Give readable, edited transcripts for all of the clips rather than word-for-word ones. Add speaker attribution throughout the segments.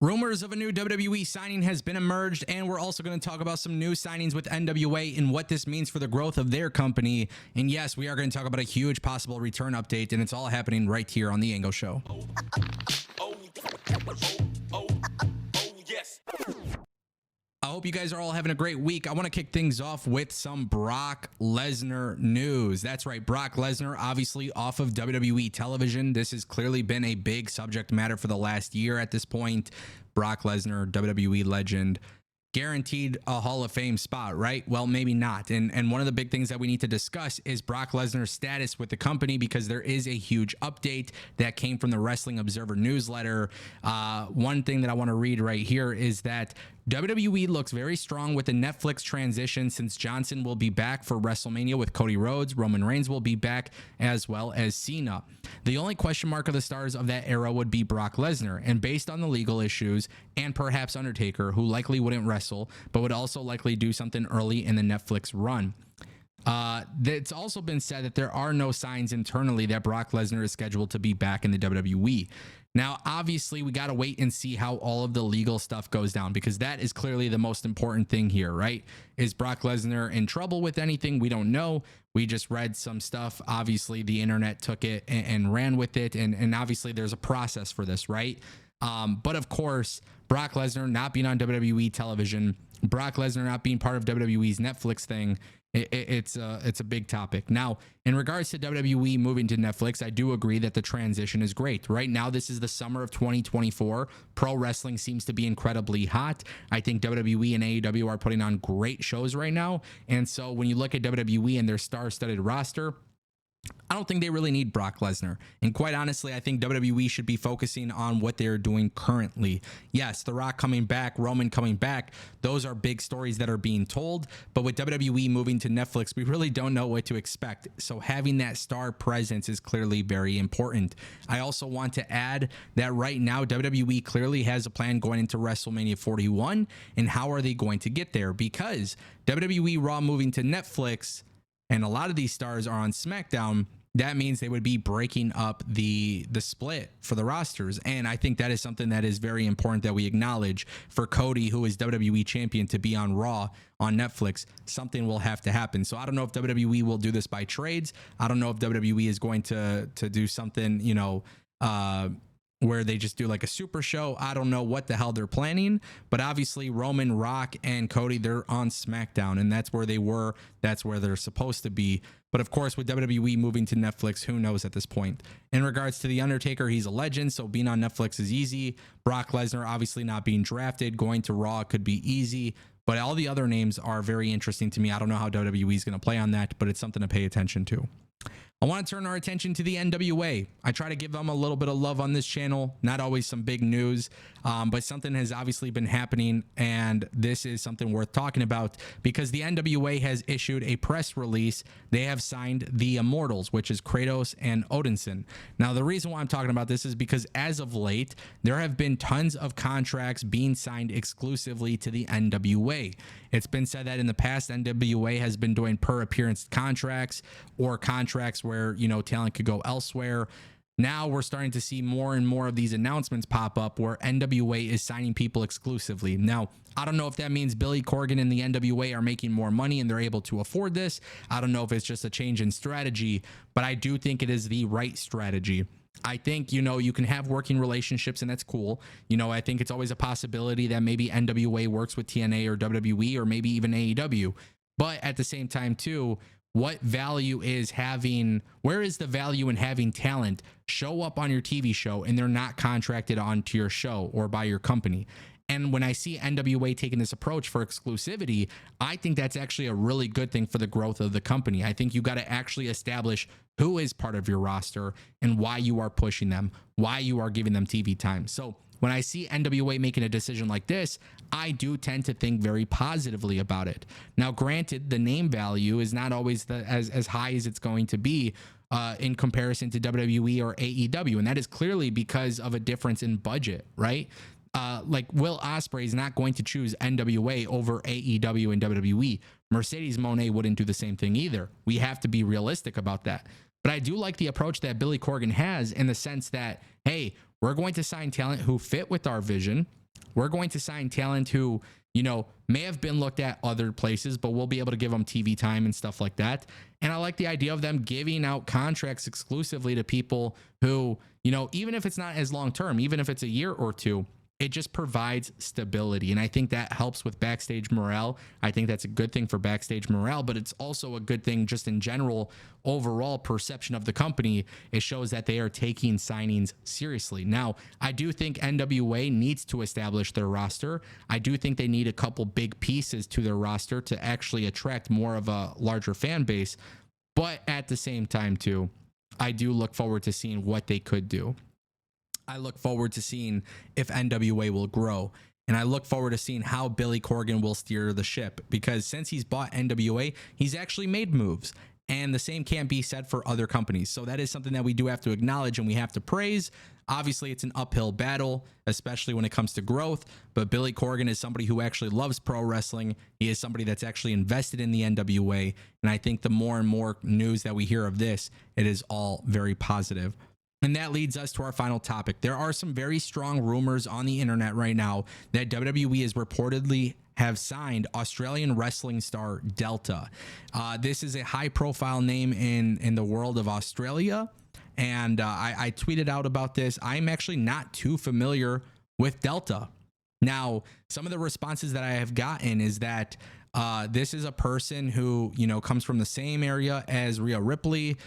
Speaker 1: Rumors of a new WWE signing has been emerged, and we're also going to talk about some new signings with NWA and what this means for the growth of their company. And yes, we are going to talk about a huge possible return update, and it's all happening right here on the Ango Show. Yes. I hope you guys are all having a great week. I want to kick things off with some Brock Lesnar news. That's right, Brock Lesnar, obviously off of WWE television. This has clearly been a big subject matter for the last year at this point. Brock Lesnar, WWE legend, guaranteed a Hall of Fame spot, right? Well, maybe not. And one of the big things that we need to discuss is Brock Lesnar's status with the company, because there is a huge update that came from the Wrestling Observer newsletter. One thing that I want to read right here is that WWE looks very strong with the Netflix transition, since Johnson will be back for WrestleMania with Cody Rhodes. Roman Reigns will be back, as well as Cena. The only question mark of the stars of that era would be Brock Lesnar, and based on the legal issues and perhaps Undertaker, who likely wouldn't wrestle, but would also likely do something early in the Netflix run. It's also been said that there are no signs internally that Brock Lesnar is scheduled to be back in the WWE. Now, obviously, we got to wait and see how all of the legal stuff goes down, because that is clearly the most important thing here, right? Is Brock Lesnar in trouble with anything? We don't know. We just read some stuff. Obviously, the internet took it and ran with it. And obviously, there's a process for this, right? But of course, Brock Lesnar not being on WWE television, Brock Lesnar not being part of WWE's Netflix thing, it's a big topic. Now, in regards to WWE moving to Netflix, I do agree that the transition is great. Right now, this is the summer of 2024. Pro wrestling seems to be incredibly hot. I think WWE and AEW are putting on great shows right now. And so when you look at WWE and their star-studded roster, I don't think they really need Brock Lesnar. And quite honestly, I think WWE should be focusing on what they're doing currently. Yes, The Rock coming back, Roman coming back, those are big stories that are being told. But with WWE moving to Netflix, we really don't know what to expect. So having that star presence is clearly very important. I also want to add that right now, WWE clearly has a plan going into WrestleMania 41. And how are they going to get there? Because WWE Raw moving to Netflix, and a lot of these stars are on SmackDown, that means they would be breaking up the split for the rosters. And I think that is something that is very important that we acknowledge. For Cody, who is WWE champion, to be on Raw on Netflix, something will have to happen. So I don't know if WWE will do this by trades. I don't know if WWE is going to do something, where they just do like a super show. I don't know what the hell they're planning, but obviously Roman, Rock, and Cody, they're on SmackDown, and that's where they were. That's where they're supposed to be. But of course, with WWE moving to Netflix, who knows at this point? In regards to The Undertaker, he's a legend, so being on Netflix is easy. Brock Lesnar, obviously not being drafted, going to Raw could be easy. But all the other names are very interesting to me. I don't know how WWE is going to play on that, but it's something to pay attention to. I want to turn our attention to the NWA. I try to give them a little bit of love on this channel, not always some big news, but something has obviously been happening, and this is something worth talking about because the NWA has issued a press release. They have signed the Immortals, which is Kratos and Odinson. Now, the reason why I'm talking about this is because as of late, there have been tons of contracts being signed exclusively to the NWA. It's been said that in the past, NWA has been doing per appearance contracts or contracts where, talent could go elsewhere. Now we're starting to see more and more of these announcements pop up where NWA is signing people exclusively. Now, I don't know if that means Billy Corgan and the NWA are making more money and they're able to afford this. I don't know if it's just a change in strategy, but I do think it is the right strategy. I think, you can have working relationships and that's cool. I think it's always a possibility that maybe NWA works with TNA or WWE or maybe even AEW. But at the same time, too, what value is where is the value in having talent show up on your TV show and they're not contracted onto your show or by your company? And when I see NWA taking this approach for exclusivity, I think that's actually a really good thing for the growth of the company. I think you got to actually establish who is part of your roster and why you are pushing them, why you are giving them TV time. So when I see NWA making a decision like this, I do tend to think very positively about it. Now, granted, the name value is not always as high as it's going to be in comparison to WWE or AEW, and that is clearly because of a difference in budget, right? Like Will Ospreay is not going to choose NWA over AEW and WWE. Mercedes Moné wouldn't do the same thing either. We have to be realistic about that. But I do like the approach that Billy Corgan has in the sense that, hey, we're going to sign talent who fit with our vision. we're going to sign talent who, you know, may have been looked at other places, but we'll be able to give them TV time and stuff like that. And I like the idea of them giving out contracts exclusively to people who, you know, even if it's not as long term, even if it's a year or two, it just provides stability. And I think that helps with backstage morale. I think that's a good thing for backstage morale, but it's also a good thing just in general, overall perception of the company. It shows that they are taking signings seriously. Now, I do think NWA needs to establish their roster. I do think they need a couple big pieces to their roster to actually attract more of a larger fan base. But at the same time, too, I do look forward to seeing what they could do. I look forward to seeing if NWA will grow. And I look forward to seeing how Billy Corgan will steer the ship, because since he's bought NWA, he's actually made moves. And the same can't be said for other companies. So that is something that we do have to acknowledge and we have to praise. Obviously, it's an uphill battle, especially when it comes to growth. But Billy Corgan is somebody who actually loves pro wrestling. He is somebody that's actually invested in the NWA. And I think the more and more news that we hear of this, it is all very positive. And that leads us to our final topic. There are some very strong rumors on the internet right now that WWE is reportedly have signed Australian wrestling star Delta. This is a high profile name in the world of Australia. And I tweeted out about this. I'm actually not too familiar with Delta. Now, some of the responses that I have gotten is that this is a person who, you know, comes from the same area as Rhea Ripley.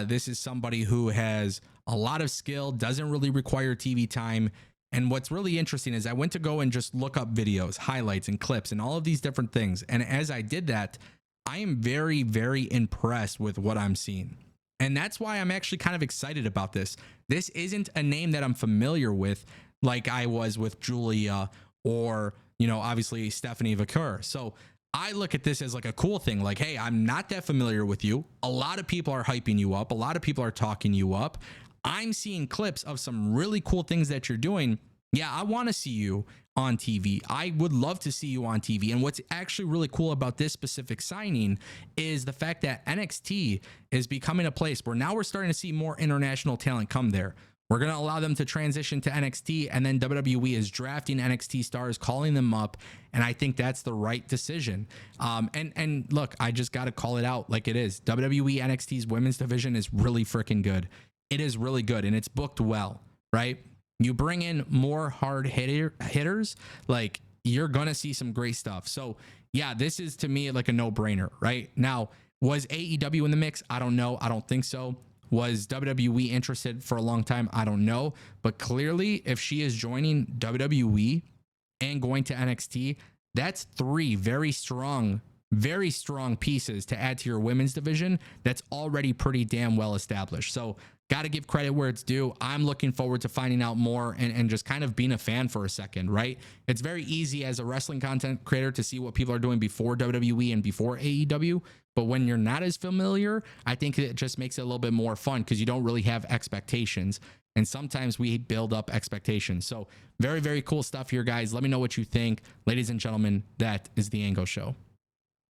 Speaker 1: This is somebody who has a lot of skill, doesn't really require TV time. And what's really interesting is I went to go and just look up videos, highlights, and clips, and all of these different things. And as I did that, I am very, very impressed with what I'm seeing. And that's why I'm actually kind of excited about this. This isn't a name that I'm familiar with, like I was with Julia or, you know, obviously Stephanie Vaquer. So I look at this as like a cool thing. Like, hey, I'm not that familiar with you. A lot of people are hyping you up. A lot of people are talking you up. I'm seeing clips of some really cool things that you're doing. Yeah, I want to see you on TV. I would love to see you on TV. And what's actually really cool about this specific signing is the fact that NXT is becoming a place where now we're starting to see more international talent come there. We're going to allow them to transition to NXT, and then WWE is drafting NXT stars, calling them up, and I think that's the right decision. And look, I just got to call it out like it is. WWE NXT's women's division is really freaking good. It is really good, and it's booked well, right? You bring in more hard hitters, like you're going to see some great stuff. So yeah, this is to me like a no-brainer, right? Now, was AEW in the mix? I don't know. I don't think so. Was WWE interested for a long time? I don't know. But clearly, if she is joining WWE and going to NXT, that's three very strong pieces to add to your women's division that's already pretty damn well established. So got to give credit where it's due. I'm looking forward to finding out more and just kind of being a fan for a second, right? It's very easy as a wrestling content creator to see what people are doing before WWE and before AEW. But when you're not as familiar, I think it just makes it a little bit more fun because you don't really have expectations. And sometimes we build up expectations. So very, very cool stuff here, guys. Let me know what you think. Ladies and gentlemen, that is the Ango Show.